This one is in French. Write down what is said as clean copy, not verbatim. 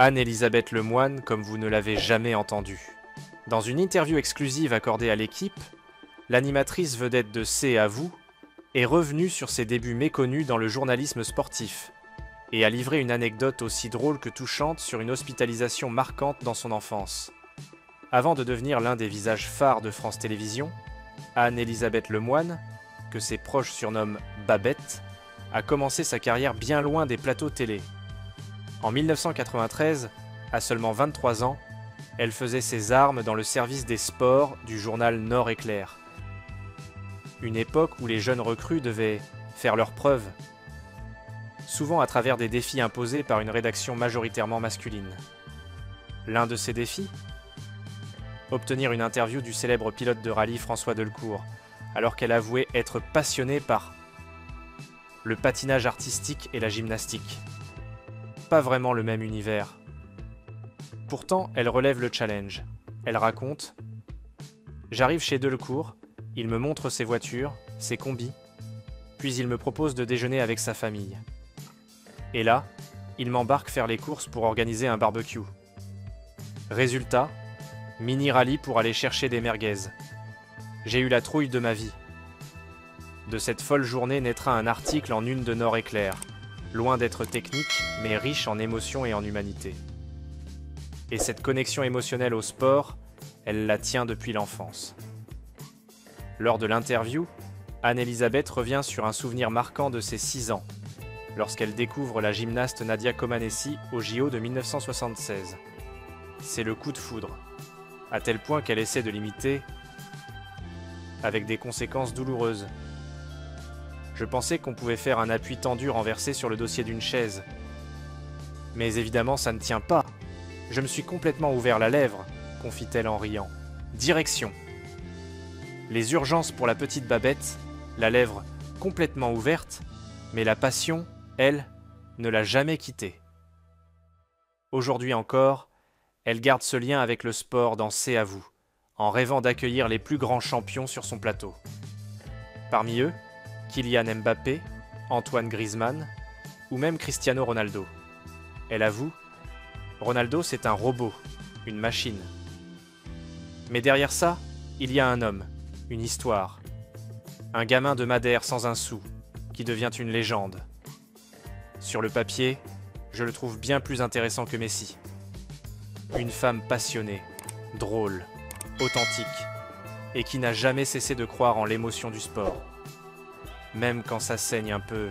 Anne-Elisabeth Lemoine comme vous ne l'avez jamais entendue. Dans une interview exclusive accordée à l'équipe, l'animatrice vedette de C'est à vous est revenue sur ses débuts méconnus dans le journalisme sportif et a livré une anecdote aussi drôle que touchante sur une hospitalisation marquante dans son enfance. Avant de devenir l'un des visages phares de France Télévisions, Anne-Elisabeth Lemoine, que ses proches surnomment Babette, a commencé sa carrière bien loin des plateaux télé. En 1993, à seulement 23 ans, elle faisait ses armes dans le service des sports du journal Nord-Éclair. Une époque où les jeunes recrues devaient faire leurs preuves, souvent à travers des défis imposés par une rédaction majoritairement masculine. L'un de ces défis ? Obtenir une interview du célèbre pilote de rallye François Delcourt, alors qu'elle avouait être passionnée par le patinage artistique et la gymnastique. Pas vraiment le même univers. Pourtant, elle relève le challenge. Elle raconte « J'arrive chez Delcourt, il me montre ses voitures, ses combis, puis il me propose de déjeuner avec sa famille. Et là, il m'embarque faire les courses pour organiser un barbecue. Résultat, mini-rallye pour aller chercher des merguez. J'ai eu la trouille de ma vie. De cette folle journée naîtra un article en une de Nord-Éclair, loin d'être technique, mais riche en émotions et en humanité. Et cette connexion émotionnelle au sport, elle la tient depuis l'enfance. Lors de l'interview, Anne-Elisabeth revient sur un souvenir marquant de ses 6 ans, lorsqu'elle découvre la gymnaste Nadia Comaneci au JO de 1976. C'est le coup de foudre, à tel point qu'elle essaie de l'imiter, avec des conséquences douloureuses. Je pensais qu'on pouvait faire un appui tendu renversé sur le dossier d'une chaise. Mais évidemment, ça ne tient pas. Je me suis complètement ouvert la lèvre, confie-t-elle en riant. Direction. Les urgences pour la petite Babette, la lèvre complètement ouverte, mais la passion, elle, ne l'a jamais quittée. Aujourd'hui encore, elle garde ce lien avec le sport dans C'est à vous, en rêvant d'accueillir les plus grands champions sur son plateau. Parmi eux, Kylian Mbappé, Antoine Griezmann ou même Cristiano Ronaldo. Elle avoue, Ronaldo c'est un robot, une machine. Mais derrière ça, il y a un homme, une histoire. Un gamin de Madère sans un sou, qui devient une légende. Sur le papier, je le trouve bien plus intéressant que Messi. Une femme passionnée, drôle, authentique, et qui n'a jamais cessé de croire en l'émotion du sport. Même quand ça saigne un peu